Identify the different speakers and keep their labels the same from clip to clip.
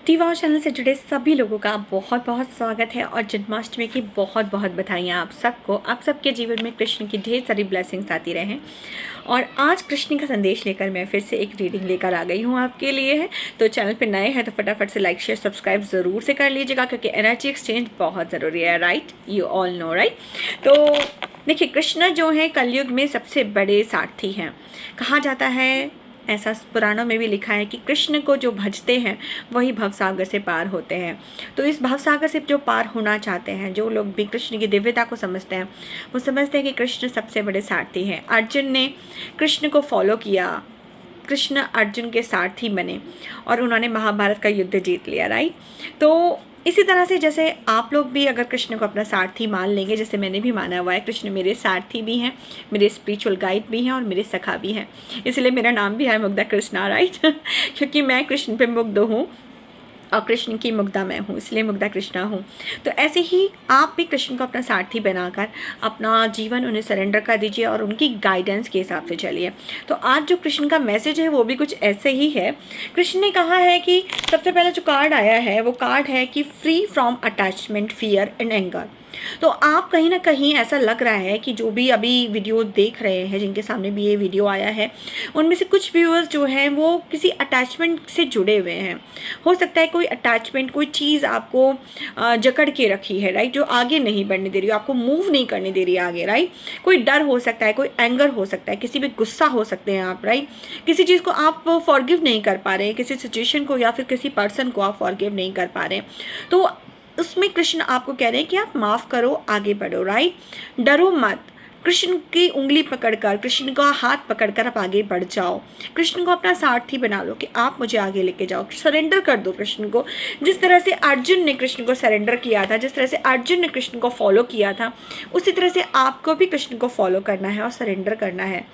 Speaker 1: टीवाओ channel से जुड़े सभी लोगों का बहुत बहुत स्वागत है और जन्माष्टमी की बहुत बहुत बधाइयाँ आप सबको। आप सबके जीवन में कृष्ण की ढेर सारी ब्लेसिंग्स आती रहें। और आज कृष्ण का संदेश लेकर मैं फिर से एक रीडिंग लेकर आ गई हूँ आपके लिए। तो चैनल पे नए हैं तो फटाफट से लाइक शेयर सब्सक्राइब ज़रूर से कर लीजिएगा, क्योंकि एनर्जी एक्सचेंज बहुत ज़रूरी है, right? You all know, right? तो देखिए, कृष्ण जो है कलयुग में सबसे बड़े सारथी हैं। कहा जाता है, ऐसा पुराणों में भी लिखा है कि कृष्ण को जो भजते हैं वही भवसागर से पार होते हैं। तो इस भवसागर से जो पार होना चाहते हैं, जो लोग भी कृष्ण की दिव्यता को समझते हैं, वो समझते हैं कि कृष्ण सबसे बड़े सारथी हैं। अर्जुन ने कृष्ण को फॉलो किया, कृष्ण अर्जुन के सारथी बने और उन्होंने महाभारत का युद्ध जीत लिया, राइट? तो इसी तरह से जैसे आप लोग भी अगर कृष्ण को अपना सारथी मान लेंगे, जैसे मैंने भी माना हुआ है, कृष्ण मेरे सारथी भी हैं, मेरे स्पिरिचुअल गाइड भी हैं और मेरे सखा भी हैं। इसलिए मेरा नाम भी है मुग्धा कृष्णा, राइट? क्योंकि मैं कृष्ण पे मुग्ध हूँ और कृष्ण की मुग्धा मैं हूँ, इसलिए मुग्धा कृष्णा हूँ। तो ऐसे ही आप भी कृष्ण को अपना सारथी बनाकर अपना जीवन उन्हें सरेंडर कर दीजिए और उनकी गाइडेंस के हिसाब से चलिए। तो आज जो कृष्ण का मैसेज है वो भी कुछ ऐसे ही है। कृष्ण ने कहा है कि सबसे पहले जो कार्ड आया है वो कार्ड है कि free from attachment, fear and anger. तो आप कहीं ना कहीं ऐसा लग रहा है कि जो भी अभी वीडियो देख रहे हैं, जिनके सामने भी ये वीडियो आया है, उनमें से कुछ व्यूअर्स जो हैं वो किसी अटैचमेंट से जुड़े हुए हैं। हो सकता है कोई अटैचमेंट, कोई चीज़ आपको जकड़ के रखी है, राइट? जो आगे नहीं बढ़ने दे रही हो, आपको मूव नहीं करने दे रही है आगे, राइट? कोई डर हो सकता है, कोई एंगर हो सकता है, किसी पे गुस्सा हो सकते हैं आप, राइट? किसी चीज़ को आप फॉरगिव नहीं कर पा रहे हैं, किसी सिचुएशन को या फिर किसी पर्सन को आप फॉरगिव नहीं कर पा रहे हैं। तो उसमें कृष्ण आपको कह रहे हैं कि आप माफ़ करो, आगे बढ़ो, राइट? डरो मत, कृष्ण की उंगली पकड़कर, कृष्ण का हाथ पकड़कर आप आगे बढ़ जाओ। कृष्ण को अपना सारथी बना लो कि आप मुझे आगे लेके जाओ। सरेंडर कर दो कृष्ण को। जिस तरह से अर्जुन ने कृष्ण को सरेंडर किया था, जिस तरह से अर्जुन ने कृष्ण को फॉलो किया था, उसी तरह से आपको भी कृष्ण को फॉलो करना है और सरेंडर करना है।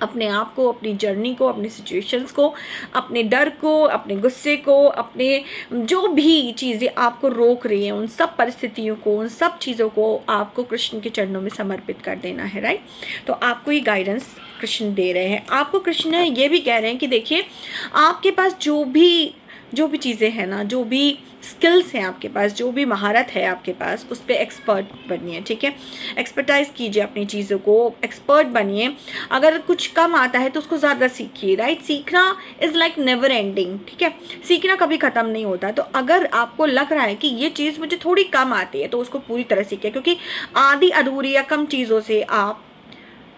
Speaker 1: अपने आप को, अपनी जर्नी को, अपनी सिचुएशंस को, अपने डर को, अपने गुस्से को, अपने जो भी चीज़ें आपको रोक रही हैं, उन सब परिस्थितियों को, उन सब चीज़ों को आपको कृष्ण के चरणों में समर्पित कर देना है, राइट? तो आपको ये गाइडेंस कृष्ण दे रहे हैं। आपको कृष्ण ये भी कह रहे हैं कि देखिए, आपके पास जो भी चीज़ें हैं ना, जो भी स्किल्स हैं आपके पास, जो भी महारत है आपके पास, उस पर एक्सपर्ट बनिए, ठीक है? एक्सपर्टाइज कीजिए अपनी चीज़ों को, एक्सपर्ट बनिए। अगर कुछ कम आता है तो उसको ज़्यादा सीखिए, राइट? सीखना इज़ लाइक नेवर एंडिंग, ठीक है? सीखना कभी ख़त्म नहीं होता। तो अगर आपको लग रहा है कि ये चीज़ मुझे थोड़ी कम आती है तो उसको पूरी तरह सीखिए, क्योंकि आधी अधूरी या कम चीज़ों से आप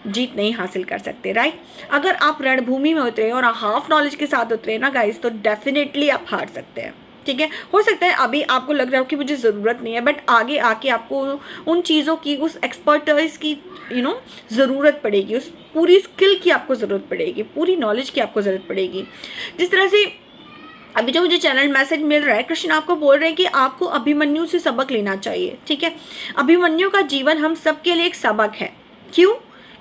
Speaker 1: जीत नहीं हासिल कर सकते, राइट? अगर आप रणभूमि में उतरे और हाफ नॉलेज के साथ उतरे ना गाइस, तो डेफिनेटली आप हार सकते हैं, ठीक है? हो सकता है अभी आपको लग रहा हो कि मुझे ज़रूरत नहीं है, बट आगे आके आपको उन चीज़ों की, उस एक्सपर्टाइज की ज़रूरत पड़ेगी, उस पूरी स्किल की आपको ज़रूरत पड़ेगी, पूरी नॉलेज की आपको ज़रूरत पड़ेगी। जिस तरह से अभी जो मुझे चैनल मैसेज मिल रहा है, कृष्ण आपको बोल रहे हैं कि आपको अभिमन्यु से सबक लेना चाहिए, ठीक है? अभिमन्यु का जीवन हम सबके लिए एक सबक है। क्यों?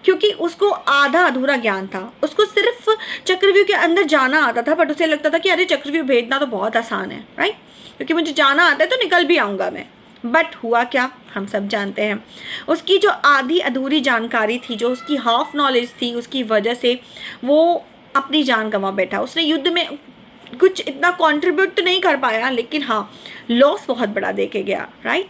Speaker 1: क्योंकि उसको आधा अधूरा ज्ञान था। उसको सिर्फ चक्रव्यूह के अंदर जाना आता था, बट उसे लगता था कि अरे चक्रव्यूह भेदना तो बहुत आसान है, राइट? क्योंकि मुझे जाना आता है तो निकल भी आऊँगा मैं। बट हुआ क्या, हम सब जानते हैं। उसकी जो आधी अधूरी जानकारी थी, जो उसकी हाफ नॉलेज थी, उसकी वजह से वो अपनी जान गंवा बैठा। उसने युद्ध में कुछ इतना कंट्रीब्यूट तो नहीं कर पाया, लेकिन हाँ, लॉस बहुत बड़ा देके गया, राइट?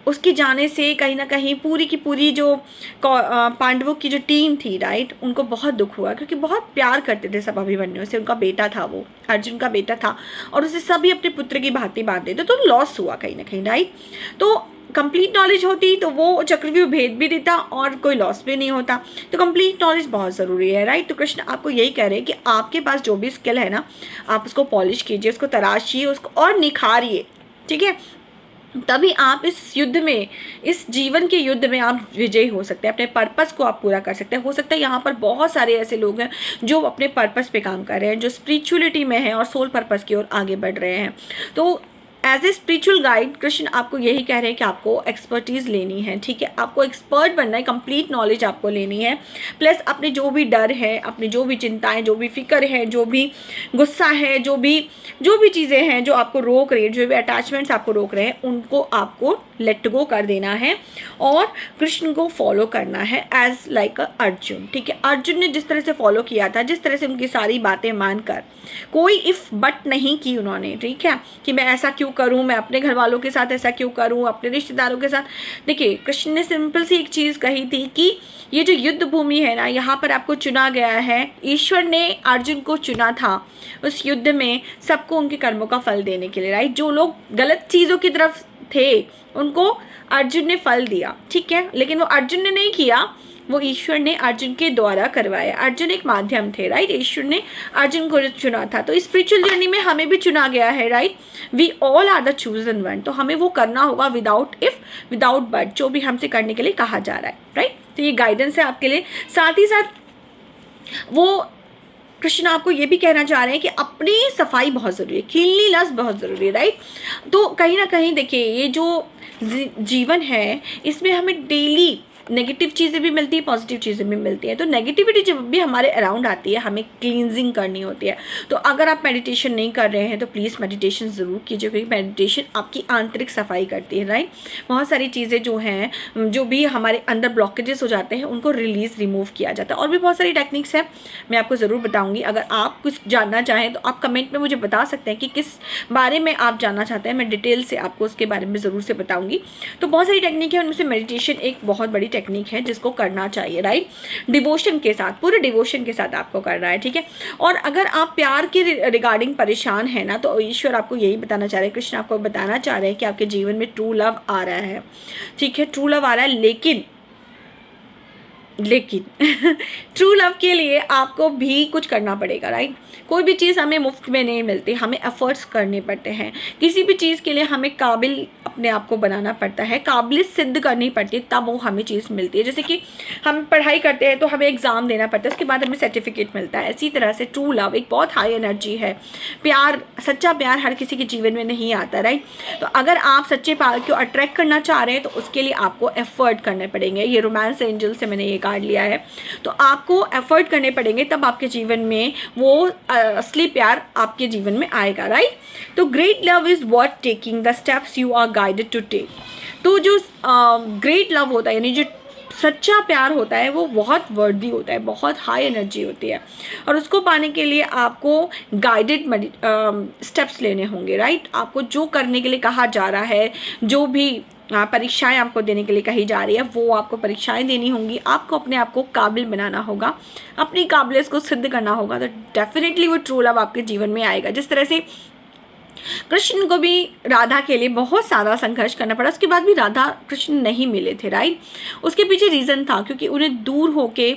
Speaker 1: उसके जाने से कहीं ना कहीं पूरी की पूरी जो पांडवों की जो टीम थी, राइट, उनको बहुत दुख हुआ, क्योंकि बहुत प्यार करते थे सब अभिमन्यु से। उनका बेटा था, वो अर्जुन का बेटा था, और उसे सभी अपने पुत्र की भांति बांधते थे। तो लॉस हुआ कहीं ना कहीं, राइट? तो कंप्लीट नॉलेज होती तो वो चक्रव्यूह भेद भी देता और कोई लॉस भी नहीं होता। तो कंप्लीट नॉलेज बहुत ज़रूरी है, राइट? तो कृष्ण आपको यही कह रहे हैं कि आपके पास जो भी स्किल है ना, आप उसको पॉलिश कीजिए, उसको तराशिए, उसको और निखारिए, ठीक है? तभी आप इस युद्ध में, इस जीवन के युद्ध में आप विजयी हो सकते हैं, अपने पर्पस को आप पूरा कर सकते हैं। हो सकता है यहाँ पर बहुत सारे ऐसे लोग हैं जो अपने पर्पस पे काम कर रहे हैं, जो स्पिरिचुअलिटी में हैं और सोल पर्पस की ओर आगे बढ़ रहे हैं। तो as a spiritual guide Krishna आपको यही कह रहे हैं कि आपको एक्सपर्टीज़ लेनी है, ठीक है? आपको एक्सपर्ट बनना है, कंप्लीट नॉलेज आपको लेनी है। प्लस अपने जो भी डर है, अपनी जो भी चिंताएं, जो भी फिक्र है, जो भी गुस्सा है, जो भी जो भी चीज़ें हैं जो आपको रोक रही है, जो भी अटैचमेंट्स आपको रोक रहे हैं, उनको आपको लेट गो कर देना है और कृष्ण को फॉलो करना है एज लाइक अ अर्जुन। ठीक है, अर्जुन ने जिस तरह से फॉलो किया था, जिस तरह से उनकी सारी बातें मानकर, कोई इफ बट नहीं की उन्होंने। ठीक है, कि मैं ऐसा क्यों करूं, मैं अपने घर वालों के साथ ऐसा क्यों करूं, अपने रिश्तेदारों के साथ। देखिए, कृष्ण ने सिंपल सी एक चीज़ कही थी कि ये जो युद्ध भूमि है ना, यहाँ पर आपको चुना गया है, ईश्वर ने अर्जुन को चुना था उस युद्ध में सबको उनके कर्मों का फल देने के लिए, राइट। जो लोग गलत चीज़ों की तरफ थे उनको अर्जुन ने फल दिया, ठीक है, लेकिन वो अर्जुन ने नहीं किया, वो ईश्वर ने अर्जुन के द्वारा करवाया। अर्जुन एक माध्यम थे, राइट। ईश्वर ने अर्जुन को चुना था। तो स्पिरिचुअल जर्नी में हमें भी चुना गया है, right. We all are the chosen one. तो हमें वो करना होगा विदाउट इफ, विदाउट बट, जो भी हमसे करने के लिए कहा जा रहा है, राइट। तो ये गाइडेंस है आपके लिए। साथ ही साथ वो कृष्ण आपको ये भी कहना चाह रहे हैं कि अपनी सफाई बहुत ज़रूरी है, क्लीनलीनेस बहुत ज़रूरी है, राइट। तो कहीं ना कहीं देखिए, ये जो जीवन है इसमें हमें डेली नेगेटिव चीज़ें भी मिलती है, पॉजिटिव चीज़ें भी मिलती हैं। तो नेगेटिविटी जब भी हमारे अराउंड आती है, हमें क्लींजिंग करनी होती है। तो अगर आप मेडिटेशन नहीं कर रहे हैं तो प्लीज़ मेडिटेशन ज़रूर कीजिए, क्योंकि मेडिटेशन आपकी आंतरिक सफाई करती है, राइट। बहुत सारी चीज़ें जो हैं, जो भी हमारे अंदर ब्लॉकेजेस हो जाते हैं, उनको रिमूव किया जाता है। और भी बहुत सारी टेक्निक्स हैं, मैं आपको ज़रूर बताऊँगी। अगर आप कुछ जानना चाहें तो आप कमेंट में मुझे बता सकते हैं कि किस बारे में आप जानना चाहते हैं, मैं डिटेल से आपको उसके बारे में ज़रूर से बताऊँगी। तो बहुत सारी टेक्निक है, उनमें से मेडिटेशन एक बहुत बड़ी टेक्निक है जिसको करना चाहिए, राइट। डिवोशन के साथ, पूरे डिवोशन के साथ आपको करना है, ठीक है। और अगर आप प्यार के रिगार्डिंग परेशान है ना, तो ईश्वर आपको यही बताना चाह रहे हैं, कृष्ण आपको बताना चाह रहे हैं कि आपके जीवन में ट्रू लव आ रहा है, ठीक है, ट्रू लव आ रहा है। लेकिन ट्रू लव के लिए आपको भी कुछ करना पड़ेगा, राइट। कोई भी चीज़ हमें मुफ्त में नहीं मिलती, हमें एफर्ट्स करने पड़ते हैं। किसी भी चीज़ के लिए हमें काबिल अपने आप को बनाना पड़ता है, काबिलियत सिद्ध करनी पड़ती है, तब वो हमें चीज़ मिलती है। जैसे कि हम पढ़ाई करते हैं तो हमें एग्ज़ाम देना पड़ता है, उसके बाद हमें सर्टिफिकेट मिलता है। इसी तरह से ट्रू लव एक बहुत हाई एनर्जी है। प्यार, सच्चा प्यार हर किसी के जीवन में नहीं आता, राइट। तो अगर आप सच्चे प्यार को अट्रैक्ट करना चाह रहे हैं तो उसके लिए आपको एफर्ट करने पड़ेंगे। ये रोमांस एंजल से मैंने ये कार्ड लिया है। तो आपको एफर्ट करने पड़ेंगे, तब आपके जीवन में वो असली प्यार आपके जीवन में आएगा, राइट। तो great love is what taking the steps you are guided to take. तो जो ग्रेट लव होता है, यानी जो सच्चा प्यार होता है, वो बहुत वर्दी होता है, बहुत हाई एनर्जी होती है, और उसको पाने के लिए आपको गाइडेड स्टेप्स लेने होंगे, राइट। आपको जो करने के लिए कहा जा रहा है, जो भी परीक्षाएं आपको देने के लिए कही जा रही है, वो आपको परीक्षाएं देनी होंगी। आपको अपने आप को काबिल बनाना होगा, अपनी काबिलियत को सिद्ध करना होगा, तो डेफिनेटली वो ट्रू लव आपके जीवन में आएगा। जिस तरह से कृष्ण को भी राधा के लिए बहुत सारा संघर्ष करना पड़ा, उसके बाद भी राधा कृष्ण नहीं मिले थे, राइट। उसके पीछे रीज़न था क्योंकि उन्हें दूर होके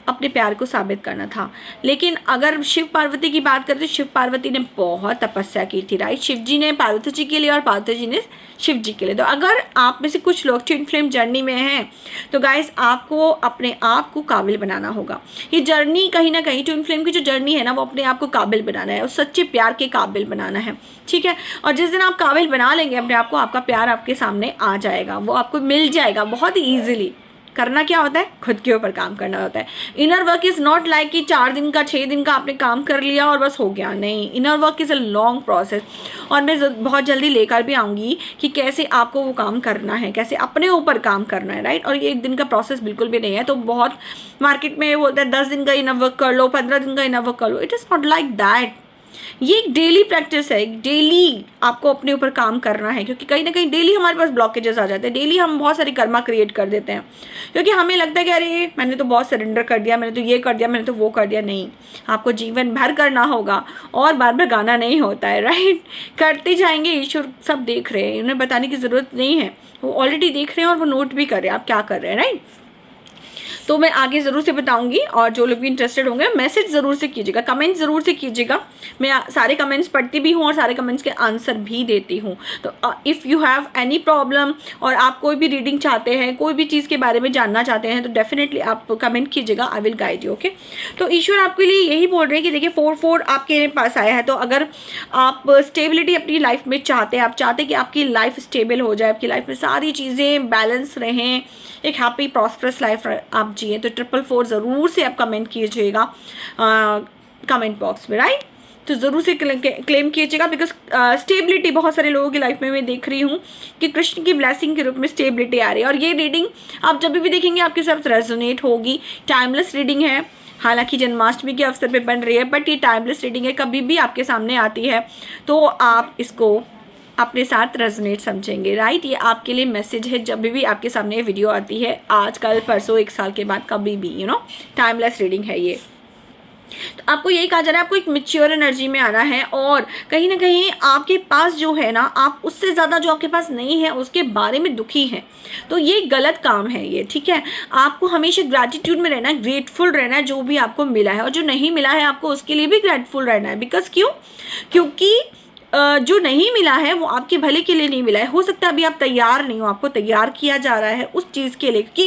Speaker 1: अपने प्यार को साबित करना था। लेकिन अगर शिव पार्वती की बात करें तो शिव पार्वती ने बहुत तपस्या की थी, राइट। शिव जी ने पार्वती जी के लिए और पार्वती जी ने शिव जी के लिए। तो अगर आप में से कुछ लोग ट्विन फ्लेम जर्नी में हैं तो गाइस आपको अपने आप को काबिल बनाना होगा। ये जर्नी कहीं ना कहीं, ट्विन फ्लेम की जो जर्नी है ना, वो अपने आप को काबिल बनाना है और सच्चे प्यार के काबिल बनाना है, ठीक है। और जिस दिन आप काबिल बना लेंगे अपने आप को, आपका प्यार आपके सामने आ जाएगा, वो आपको मिल जाएगा बहुत ईजिली। करना क्या होता है, खुद के ऊपर काम करना होता है। Inner work is not like कि 4 दिन का 6 दिन का आपने काम कर लिया और बस हो गया, नहीं। Inner work is a long process, और मैं बहुत जल्दी लेकर भी आऊँगी कि कैसे आपको वो काम करना है, कैसे अपने ऊपर काम करना है, राइट। और ये 1 दिन का प्रोसेस बिल्कुल भी नहीं है। तो बहुत मार्केट में बोलते हैं 10 दिन का इनर वर्क कर लो, 15 दिन का इनर वर्क कर लो। It is not like that. ये एक डेली प्रैक्टिस है, डेली आपको अपने ऊपर काम करना है, क्योंकि कहीं ना कहीं डेली हमारे पास ब्लॉकेजेस आ जाते हैं। डेली हम बहुत सारी कर्मा क्रिएट कर देते हैं, क्योंकि हमें लगता है कि अरे मैंने तो बहुत सरेंडर कर दिया, मैंने तो ये कर दिया, मैंने तो वो कर दिया। नहीं, आपको जीवन भर करना होगा और बार बार गाना नहीं होता है, राइट। करते जाएंगे, ईश्वर सब देख रहे हैं, उन्हें बताने की ज़रूरत नहीं है, वो ऑलरेडी देख रहे हैं और वो नोट भी कर रहे हैं आप क्या कर रहे हैं, राइट। तो मैं आगे ज़रूर से बताऊंगी, और जो लोग भी इंटरेस्टेड होंगे मैसेज ज़रूर से कीजिएगा, कमेंट ज़रूर से कीजिएगा। मैं सारे कमेंट्स पढ़ती भी हूँ और सारे कमेंट्स के आंसर भी देती हूँ। तो if you have any problem और आप कोई भी रीडिंग चाहते हैं, कोई भी चीज़ के बारे में जानना चाहते हैं, तो डेफिनेटली आप कमेंट कीजिएगा, I will guide you, okay. तो ईश्वर आपके लिए यही बोल रहे हैं कि देखिए 4-4 आपके पास आया है। तो अगर आप स्टेबिलिटी अपनी लाइफ में चाहते हैं, आप चाहते हैं कि आपकी लाइफ स्टेबल हो जाए, आपकी लाइफ में सारी चीज़ें बैलेंस रहें, एक हैप्पी प्रॉस्परस लाइफ आप जिए, तो 444 ज़रूर से आप कमेंट कीजिएगा कमेंट बॉक्स में, राइट। तो ज़रूर से क्लेम कीजिएगा, बिकॉज स्टेबिलिटी बहुत सारे लोगों की लाइफ में मैं देख रही हूँ कि कृष्ण की ब्लेसिंग के रूप में स्टेबिलिटी आ रही है। और ये रीडिंग आप जब भी देखेंगे आपके साथ रेजोनेट होगी। टाइमलेस रीडिंग है, हालांकि जन्माष्टमी के अवसर पे बन रही है, बट ये टाइमलेस रीडिंग है, कभी भी आपके सामने आती है तो आप इसको अपने साथ रेजोनेट समझेंगे, राइट। ये आपके लिए मैसेज है जब भी आपके सामने ये वीडियो आती है, आज कल परसों, 1 साल के बाद, कभी भी, टाइमलेस रीडिंग है ये। तो आपको यही कहा जा रहा है, आपको एक मैच्योर एनर्जी में आना है, और कहीं ना कहीं आपके पास जो है ना, आप उससे ज़्यादा जो आपके पास नहीं है उसके बारे में दुखी हैं, तो ये गलत काम है ये, ठीक है। आपको हमेशा ग्रैटिट्यूड में रहना है, ग्रेटफुल रहना है जो भी आपको मिला है, और जो नहीं मिला है आपको उसके लिए भी ग्रेटफुल रहना है। बिकॉज क्योंकि जो नहीं मिला है वो आपके भले के लिए नहीं मिला है। हो सकता है अभी आप तैयार नहीं हो, आपको तैयार किया जा रहा है उस चीज़ के लिए कि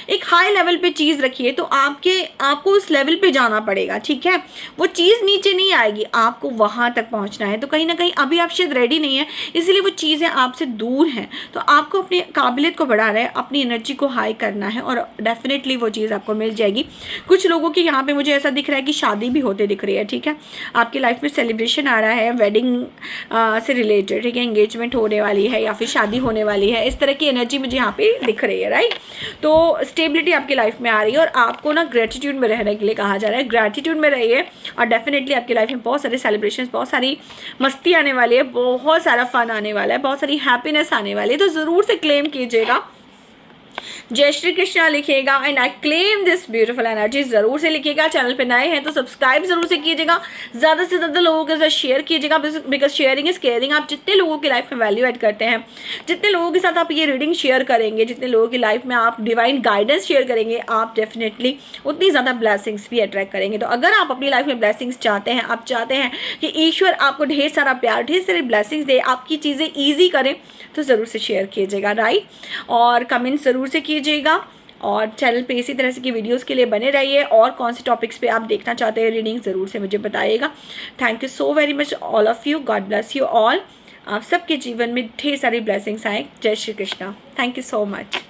Speaker 1: एक हाई लेवल पे चीज़ रखी है, तो आपको उस लेवल पे जाना पड़ेगा, ठीक है। वो चीज़ नीचे नहीं आएगी, आपको वहाँ तक पहुँचना है। तो कहीं ना कहीं अभी आप शायद रेडी नहीं है, इसलिए वो चीज़ें आपसे दूर हैं। तो आपको अपनी काबिलियत को बढ़ाना है, अपनी एनर्जी को हाई करना है, और डेफिनेटली वो चीज़ आपको मिल जाएगी। कुछ लोगों की यहाँ पर मुझे ऐसा दिख रहा है कि शादी भी होते दिख रही है, ठीक है। आपकी लाइफ में सेलिब्रेशन आ रहा है, वेडिंग से रिलेटेड, ठीक है, एंगेजमेंट होने वाली है या फिर शादी होने वाली है, इस तरह की एनर्जी मुझे यहाँ पे दिख रही है, राइट। तो स्टेबिलिटी आपकी लाइफ में आ रही है, और आपको ना ग्रेटिट्यूड में रहने के लिए कहा जा रहा है। ग्रेटिट्यूड में रहिए, और डेफिनेटली आपकी लाइफ में बहुत सारे सेलिब्रेशन, बहुत सारी मस्ती आने वाली है, बहुत सारा फन आने वाला है, बहुत सारी हैप्पीनेस आने वाली है। तो ज़रूर से क्लेम कीजिएगा, जय श्री कृष्णा लिखिएगा, and I claim this beautiful energy ज़रूर से लिखिएगा। चैनल पे नए हैं तो सब्सक्राइब जरूर से कीजिएगा, ज़्यादा से ज़्यादा लोगों के साथ शेयर कीजिएगा, बिकॉज शेयरिंग इज केयरिंग। आप जितने लोगों की लाइफ में वैल्यू ऐड करते हैं, जितने लोगों के साथ आप ये रीडिंग शेयर करेंगे, जितने लोगों की लाइफ में आप डिवाइन गाइडेंस शेयर करेंगे, आप डेफिनेटली उतनी ज़्यादा ब्लेसिंग्स भी अट्रैक्ट करेंगे। तो अगर आप अपनी लाइफ में ब्लेसिंग्स चाहते हैं, आप चाहते हैं कि ईश्वर आपको ढेर सारा प्यार, ढेर सारी ब्लेसिंग्स दे, आपकी चीज़ें ईजी करें, तो ज़रूर से शेयर कीजिएगा, राइट। और कमेंट ज़रूर से कीजिएगा, और चैनल पे इसी तरह से की वीडियोस के लिए बने रहिए। और कौन से टॉपिक्स पे आप देखना चाहते हैं रीडिंग, ज़रूर से मुझे बताइएगा। Thank you so very much all of you, God bless you all. आप सबके जीवन में ढेर सारी ब्लेसिंग्स आए। जय Shri Krishna, thank you so much.